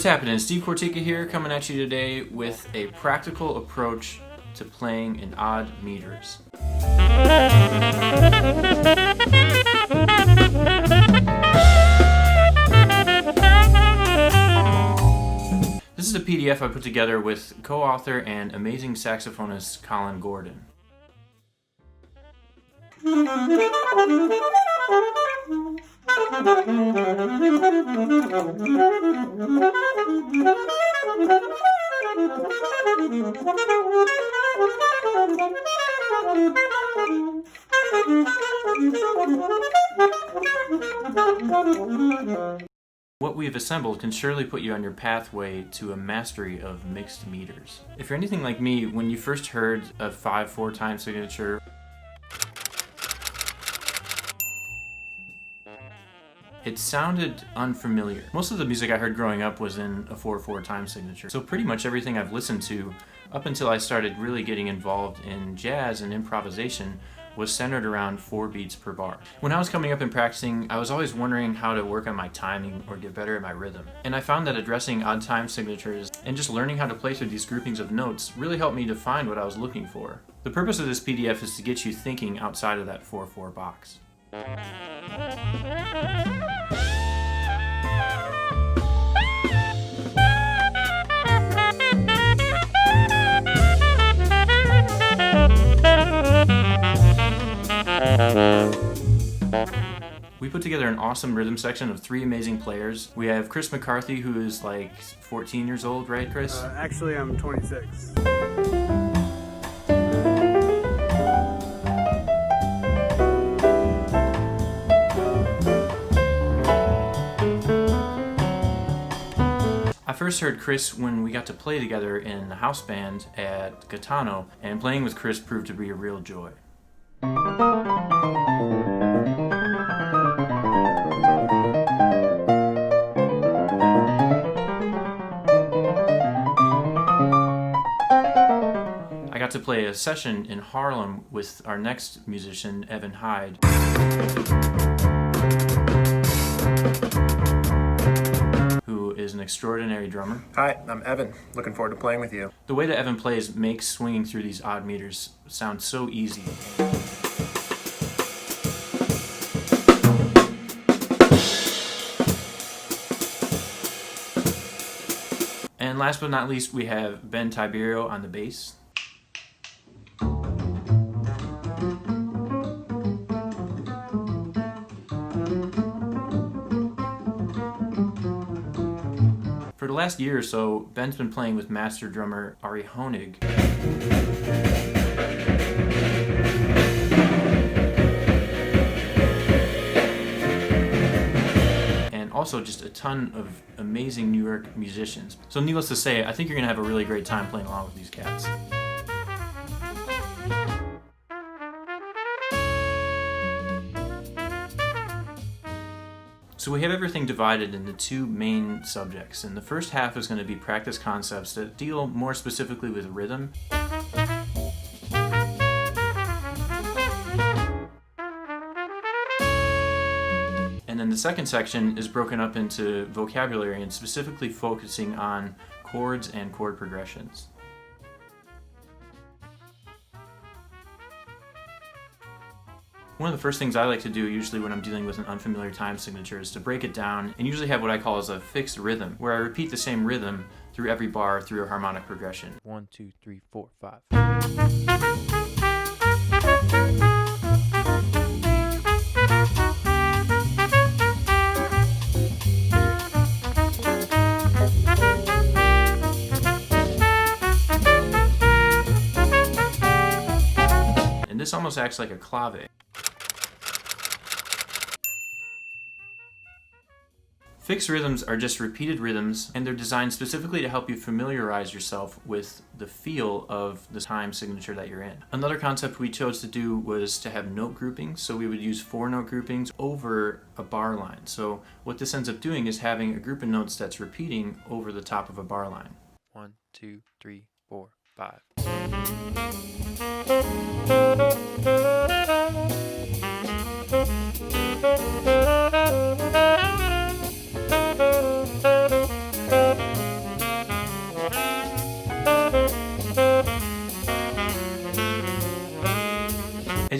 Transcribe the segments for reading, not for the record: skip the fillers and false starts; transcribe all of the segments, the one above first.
happening? Steve Cortica here, coming at you today with a practical approach to playing in odd meters. This is a PDF I put together with co-author and amazing saxophonist Colin Gordon. What we've assembled can surely put you on your pathway to a mastery of mixed meters. If you're anything like me, when you first heard a 5/4 time signature, it sounded unfamiliar. Most of the music I heard growing up was in a 4/4 time signature. So pretty much everything I've listened to up until I started really getting involved in jazz and improvisation was centered around 4 beats per bar. When I was coming up and practicing, I was always wondering how to work on my timing or get better at my rhythm. And I found that addressing odd time signatures and just learning how to play through these groupings of notes really helped me to find what I was looking for. The purpose of this PDF is to get you thinking outside of that 4/4 box. We put together an awesome rhythm section of 3 amazing players. We have Chris McCarthy, who is like 14 years old, right, Chris? Actually, I'm 26. I first heard Chris when we got to play together in the house band at Gaetano, and playing with Chris proved to be a real joy. I got to play a session in Harlem with our next musician, Evan Hyde, who is an extraordinary drummer. Hi, I'm Evan. Looking forward to playing with you. The way that Evan plays makes swinging through these odd meters sound so easy. And last but not least, we have Ben Tiberio on the bass. For the last year or so, Ben's been playing with master drummer Ari Honig. And also just a ton of amazing New York musicians. So needless to say, I think you're going to have a really great time playing along with these cats. So we have everything divided into 2 main subjects, and the first half is going to be practice concepts that deal more specifically with rhythm. And then the second section is broken up into vocabulary and specifically focusing on chords and chord progressions. One of the first things I like to do usually when I'm dealing with an unfamiliar time signature is to break it down and usually have what I call as a fixed rhythm, where I repeat the same rhythm through every bar through a harmonic progression. 1, 2, 3, 4, 5. And this almost acts like a clave. Fixed rhythms are just repeated rhythms, and they're designed specifically to help you familiarize yourself with the feel of the time signature that you're in. Another concept we chose to do was to have note groupings, so we would use 4 note groupings over a bar line. So what this ends up doing is having a group of notes that's repeating over the top of a bar line. 1, 2, 3, 4, 5.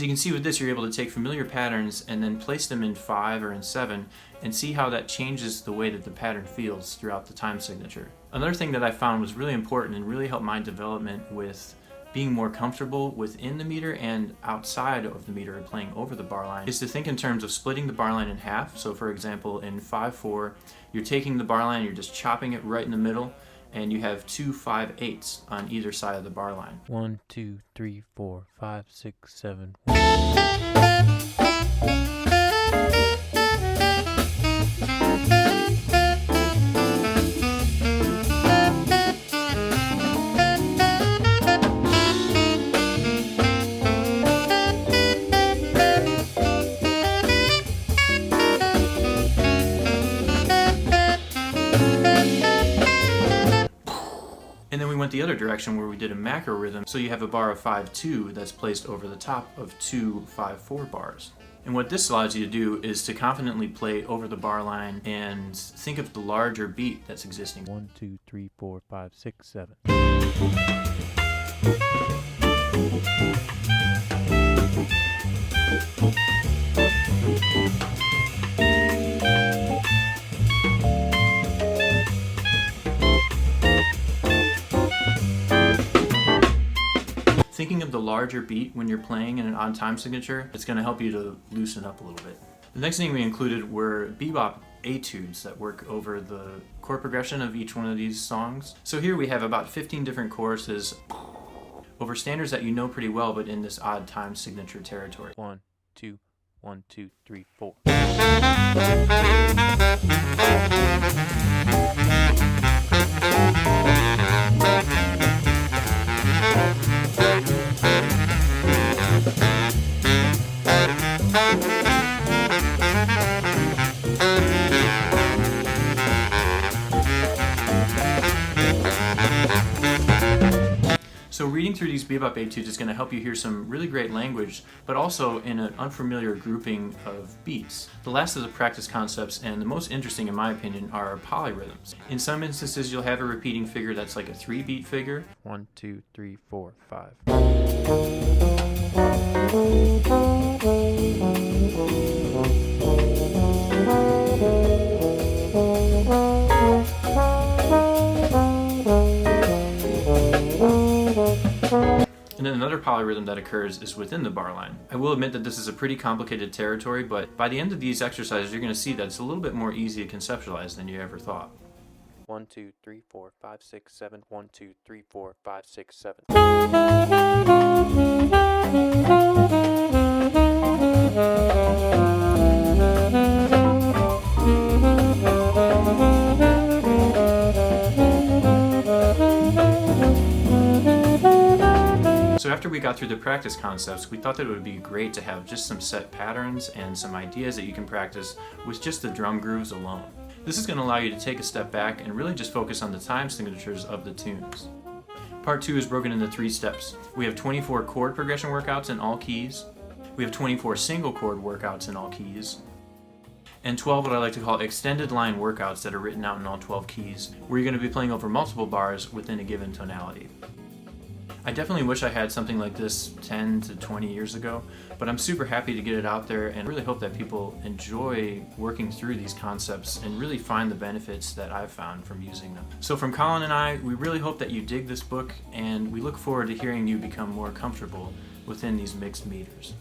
you can see with this, you're able to take familiar patterns and then place them in 5 or in 7 and see how that changes the way that the pattern feels throughout the time signature. Another thing that I found was really important and really helped my development with being more comfortable within the meter and outside of the meter and playing over the bar line is to think in terms of splitting the bar line in half. So for example, in 5/4, you're taking the bar line, you're just chopping it right in the middle, and you have 2 5/8 on either side of the bar line. 1, 2, 3, 4, 5, 6, 7. And then we went the other direction where we did a macro rhythm, so you have a bar of 5/2 that's placed over the top of 2 5/4 bars. And what this allows you to do is to confidently play over the bar line and think of the larger beat that's existing. 1, 2, 3, 4, 5, 6, 7. Thinking of the larger beat when you're playing in an odd time signature, it's going to help you to loosen up a little bit. The next thing we included were bebop etudes that work over the chord progression of each one of these songs. So here we have about 15 different choruses over standards that you know pretty well, but in this odd time signature territory. 1, 2, 1, 2, 3, 4. So reading through these bebop etudes is going to help you hear some really great language, but also in an unfamiliar grouping of beats. The last of the practice concepts, and the most interesting in my opinion, are polyrhythms. In some instances you'll have a repeating figure that's like a 3-beat figure. 1, 2, 3, 4, 5. And then another polyrhythm that occurs is within the bar line. I will admit that this is a pretty complicated territory, but by the end of these exercises you're going to see that it's a little bit more easy to conceptualize than you ever thought. 1, 2, 3, 4, 5, 6, 7. 1, 2, 3, 4, 5, 6, 7. So after we got through the practice concepts, we thought that it would be great to have just some set patterns and some ideas that you can practice with just the drum grooves alone. This is going to allow you to take a step back and really just focus on the time signatures of the tunes. Part 2 is broken into 3 steps. We have 24 chord progression workouts in all keys. We have 24 single chord workouts in all keys. And 12 what I like to call extended line workouts that are written out in all 12 keys, where you're going to be playing over multiple bars within a given tonality. I definitely wish I had something like this 10 to 20 years ago, but I'm super happy to get it out there and really hope that people enjoy working through these concepts and really find the benefits that I've found from using them. So from Colin and I, we really hope that you dig this book, and we look forward to hearing you become more comfortable within these mixed meters.